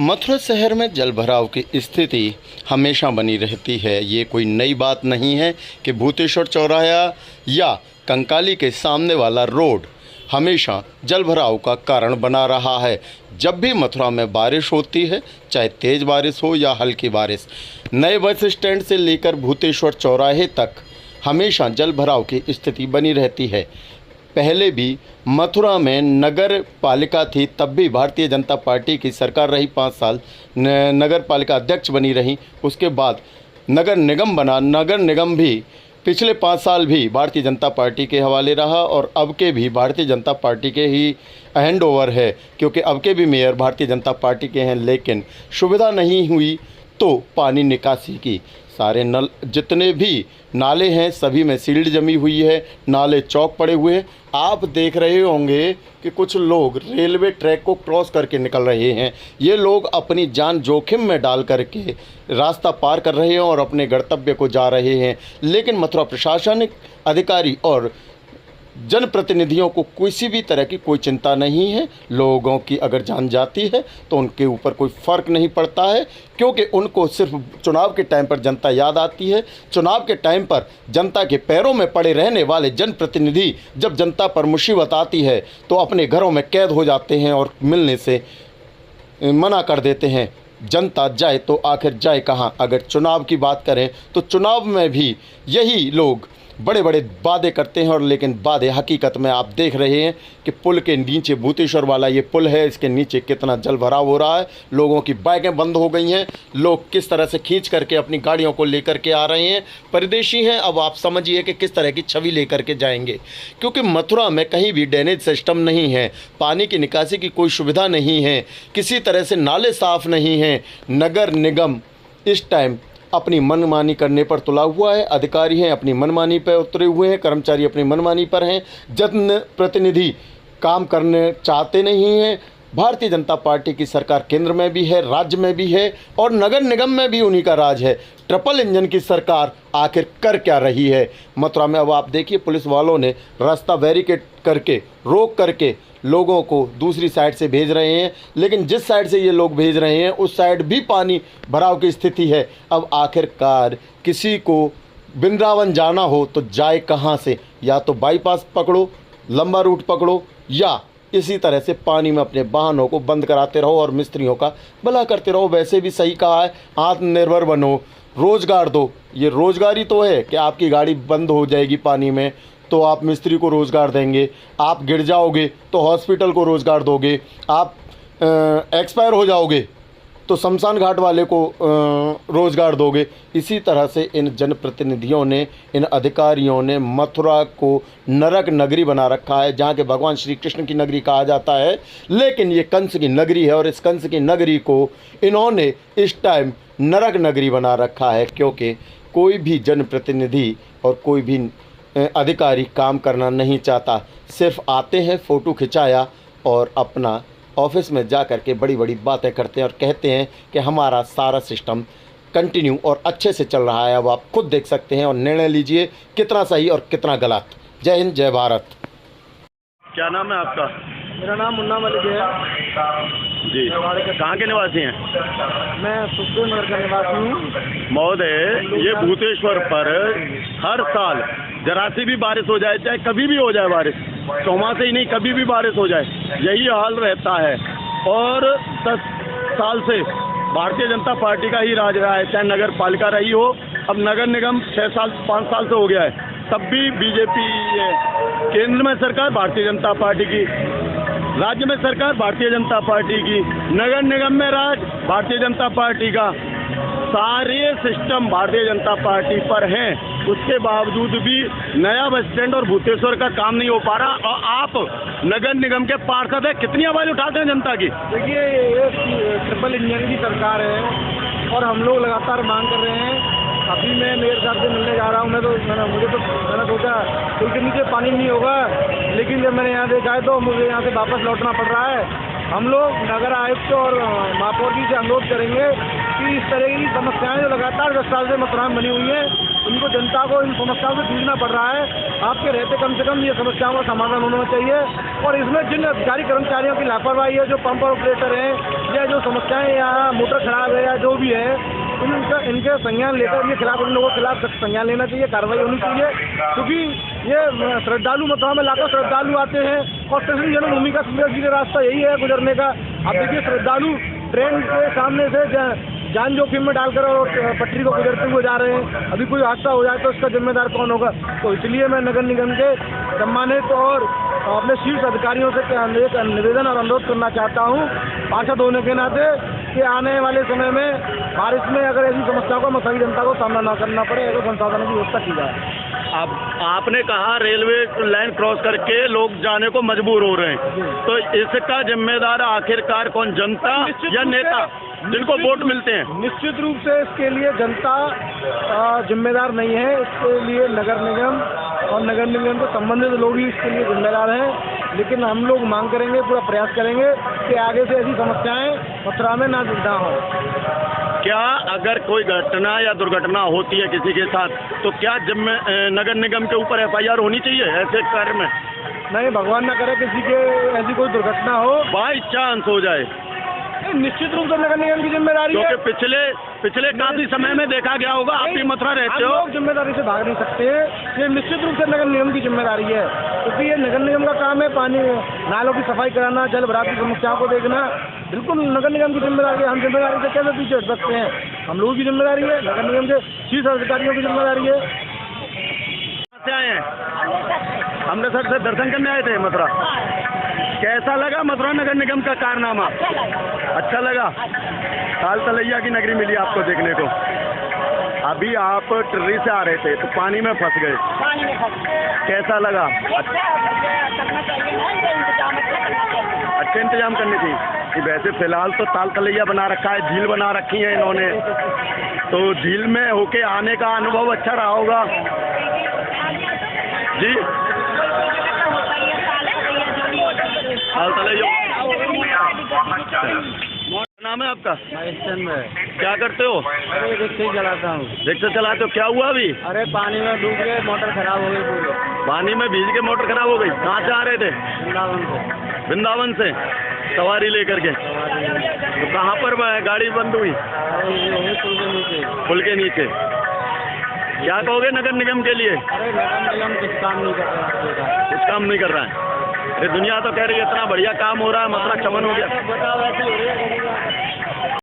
मथुरा शहर में जलभराव की स्थिति हमेशा बनी रहती है। ये कोई नई बात नहीं है कि भूतेश्वर चौराहा या कंकाली के सामने वाला रोड हमेशा जलभराव का कारण बना रहा है। जब भी मथुरा में बारिश होती है, चाहे तेज़ बारिश हो या हल्की बारिश, नए बस स्टैंड से लेकर भूतेश्वर चौराहे तक हमेशा जलभराव की स्थिति बनी रहती है। पहले भी मथुरा में नगर पालिका थी, तब भी भारतीय जनता पार्टी की सरकार रही, 5 साल नगर पालिका अध्यक्ष बनी रही। उसके बाद नगर निगम बना, नगर निगम भी पिछले 5 साल भी भारतीय जनता पार्टी के हवाले रहा और अब के भी भारतीय जनता पार्टी के ही हैंड ओवर है, क्योंकि अब के भी मेयर भारतीय जनता पार्टी के हैं। लेकिन सुविधा नहीं हुई तो पानी निकासी की सारे नल जितने भी नाले हैं सभी में सील्ड जमी हुई है, नाले चौक पड़े हुए हैं। आप देख रहे होंगे कि कुछ लोग रेलवे ट्रैक को क्रॉस करके निकल रहे हैं। ये लोग अपनी जान जोखिम में डाल करके रास्ता पार कर रहे हैं और अपने गंतव्य को जा रहे हैं। लेकिन मथुरा प्रशासनिक अधिकारी और जनप्रतिनिधियों को किसी भी तरह की कोई चिंता नहीं है। लोगों की अगर जान जाती है तो उनके ऊपर कोई फ़र्क नहीं पड़ता है, क्योंकि उनको सिर्फ चुनाव के टाइम पर जनता याद आती है। चुनाव के टाइम पर जनता के पैरों में पड़े रहने वाले जनप्रतिनिधि जब जनता पर मुसीबत आती है तो अपने घरों में कैद हो जाते हैं और मिलने से मना कर देते हैं। जनता जाए तो आखिर जाए कहाँ। अगर चुनाव की बात करें तो चुनाव में भी यही लोग बड़े बड़े वादे करते हैं, और लेकिन वादे हकीकत में आप देख रहे हैं कि पुल के नीचे, भूतेश्वर वाला ये पुल है, इसके नीचे कितना जलभराव हो रहा है। लोगों की बाइकें बंद हो गई हैं, लोग किस तरह से खींच करके अपनी गाड़ियों को लेकर के आ रहे हैं। परदेशी हैं, अब आप समझिए कि किस तरह की छवि लेकर के जाएंगे, क्योंकि मथुरा में कहीं भी ड्रेनेज सिस्टम नहीं है, पानी की निकासी की कोई सुविधा नहीं है, किसी तरह से नाले साफ़ नहीं हैं। नगर निगम इस टाइम अपनी मनमानी करने पर तुला हुआ है। अधिकारी हैं अपनी मनमानी पर उतरे हुए हैं, कर्मचारी अपनी मनमानी पर हैं, जनप्रतिनिधि काम करने चाहते नहीं हैं। भारतीय जनता पार्टी की सरकार केंद्र में भी है, राज्य में भी है और नगर निगम में भी उन्हीं का राज है। ट्रिपल इंजन की सरकार आखिर कर क्या रही है मथुरा में। अब आप देखिए, पुलिस वालों ने रास्ता बैरिकेड करके, रोक करके लोगों को दूसरी साइड से भेज रहे हैं, लेकिन जिस साइड से ये लोग भेज रहे हैं उस साइड भी पानी भराव की स्थिति है। अब आखिरकार किसी को वृंदावन जाना हो तो जाए कहाँ से? या तो बाईपास पकड़ो, लंबा रूट पकड़ो, या इसी तरह से पानी में अपने वाहनों को बंद कराते रहो और मिस्त्रियों का भला करते रहो। वैसे भी सही कहा है, आत्मनिर्भर बनो, रोज़गार दो। ये रोज़गारी तो है कि आपकी गाड़ी बंद हो जाएगी पानी में तो आप मिस्त्री को रोज़गार देंगे, आप गिर जाओगे तो हॉस्पिटल को रोज़गार दोगे, आप एक्सपायर हो जाओगे तो शमशान घाट वाले को रोज़गार दोगे। इसी तरह से इन जनप्रतिनिधियों ने, इन अधिकारियों ने मथुरा को नरक नगरी बना रखा है, जहाँ के भगवान श्री कृष्ण की नगरी कहा जाता है, लेकिन ये कंस की नगरी है और इस कंस की नगरी को इन्होंने इस टाइम नरक नगरी बना रखा है। क्योंकि कोई भी जनप्रतिनिधि और कोई भी अधिकारी काम करना नहीं चाहता, सिर्फ आते हैं, फ़ोटो खिंचाया और अपना ऑफिस में जा कर के बड़ी बड़ी बातें करते हैं और कहते हैं कि हमारा सारा सिस्टम कंटिन्यू और अच्छे से चल रहा है। अब आप खुद देख सकते हैं और निर्णय लीजिए कितना सही और कितना गलत। जय हिंद, जय भारत। क्या नाम है आपका? मेरा नाम मुन्ना मलिक है जी। कहाँ के निवासी हैं? मैं सुखदेव नगर का निवासी हूँ। महोदय, ये भूतेश्वर पर हर साल जरा सी भी बारिश हो जाए, चाहे कभी भी हो जाए बारिश, चौमासे ही नहीं कभी भी बारिश हो जाए, यही हाल रहता है। और 10 साल से भारतीय जनता पार्टी का ही राज रहा है, चाहे नगर पालिका रही हो। अब नगर निगम 5 साल से हो गया है, तब भी बीजेपी है। केंद्र में सरकार भारतीय जनता पार्टी की, राज्य में सरकार भारतीय जनता पार्टी की, नगर निगम में राज भारतीय जनता पार्टी का, सारे सिस्टम भारतीय जनता पार्टी पर हैं। उसके बावजूद भी नया बस स्टैंड और भूतेश्वर का काम नहीं हो पा रहा। और आप नगर निगम के पार्षद हैं, कितनी आवाज़ उठाते हैं जनता की? देखिए, ये ट्रिपल इंजन की सरकार है और हम लोग लगातार मांग कर रहे हैं। अभी मैं मेयर साहब से मिलने जा रहा हूँ। मैंने सोचा पुल के नीचे पानी नहीं होगा, लेकिन जब मैंने यहाँ देखा है तो मुझे यहाँ से वापस लौटना पड़ रहा है। हम लोग नगर आयुक्त और महापौर जी से अनुरोध करेंगे कि इस तरह की समस्याएं जो लगातार 10 साल से मथुरा में बनी हुई हैं, इनको जनता को इन समस्याओं से जूझना पड़ रहा है। आपके रहते कम से कम ये समस्याओं का समाधान होना चाहिए। और इसमें जिन अधिकारी कर्मचारियों की लापरवाही है, जो पंप ऑपरेटर हैं या जो समस्याएं या मोटर खराब है या जो भी है, इनके संज्ञान लेकर इनके खिलाफ, उन लोगों के खिलाफ सख्त संज्ञान लेना चाहिए, कार्रवाई होनी चाहिए। क्योंकि ये श्रद्धालु मथुरा में लाखों श्रद्धालु आते हैं और कृष्ण जन्मभूमि का सीधा रास्ता यही है गुजरने का। आप देखिए श्रद्धालु ट्रेन के सामने से जान जोखिम में डालकर और पटरी को गुजरते हुए जा रहे हैं। अभी कोई हादसा हो जाए तो इसका जिम्मेदार कौन होगा? तो इसलिए मैं नगर निगम के सम्मानित और अपने शीर्ष अधिकारियों से एक निवेदन और अनुरोध करना चाहता हूँ, पार्षद होने के नाते, कि आने वाले समय में बारिश में अगर ऐसी समस्याओं का मसली जनता को सामना न करना पड़े, ऐसे संसाधनों की व्यवस्था की जाए। अब आपने कहा रेलवे लाइन क्रॉस करके लोग जाने को मजबूर हो रहे हैं, तो इसका जिम्मेदार आखिरकार कौन, जनता या नेता जिनको वोट मिलते हैं? निश्चित रूप से इसके लिए जनता जिम्मेदार नहीं है, इसके लिए नगर निगम और नगर निगम के संबंधित लोग ही इसके लिए जिम्मेदार हैं। लेकिन हम लोग मांग करेंगे, पूरा प्रयास करेंगे कि आगे से ऐसी समस्याएं मथुरा में ना हो। क्या अगर कोई घटना या दुर्घटना होती है किसी के साथ, तो क्या नगर निगम के ऊपर FIR होनी चाहिए ऐसे कार्य में? नहीं, भगवान ना करे किसी के ऐसी कोई दुर्घटना हो, बाई चांस हो जाए, निश्चित रूप से नगर निगम की जिम्मेदारी है। क्योंकि पिछले काफी समय में देखा गया होगा, आप भी मथुरा रहते हो, जिम्मेदारी से भाग नहीं सकते। ये निश्चित रूप से नगर निगम की जिम्मेदारी है, क्योंकि ये नगर निगम का काम है। पानी नालों की सफाई कराना, जल भराव की समस्याओं को देखना, बिल्कुल नगर निगम की जिम्मेदारी है। हम जिम्मेदारी से कैसे पीछे हट सकते हैं? हम लोगों की जिम्मेदारी है, नगर निगम के शीर्ष अधिकारियों की जिम्मेदारी है। कहाँ से आए हैं? अमृतसर से दर्शन करने आए थे मथुरा। कैसा लगा मथुरा नगर निगम का कारनामा? अच्छा लगा। ताल तलैया की नगरी मिली आपको देखने को। अभी आप टिर्री से आ रहे थे तो पानी में फंस गए, कैसा लगा? अच्छे इंतजाम करने चाहिए कि वैसे फिलहाल तो ताल तलैया बना रखा है, झील बना रखी है इन्होंने, तो झील में होके आने का अनुभव अच्छा रहा होगा जी। ताल तलैया नाम है आपका? क्या करते हो? अरे रिक्शे चलाता हूँ। रिक्शा चलाते हो, क्या हुआ अभी? अरे पानी में डूब गए, मोटर खराब हो गई पूरी। पानी में भीज के मोटर खराब हो गई। कहाँ से आ रहे थे? वृंदावन से। वृंदावन से सवारी लेकर के? तो कहाँ पर गाड़ी बंद हुई? पुल के नीचे। क्या कहोगे नगर निगम के लिए? अरे नगर निगम कुछ काम नहीं कर रहा है। कुछ काम नहीं कर रहा है। अरे दुनिया तो कह रही है इतना बढ़िया काम हो रहा है, मथुरा चमन हो गया। बताओ ऐसी हो रही है।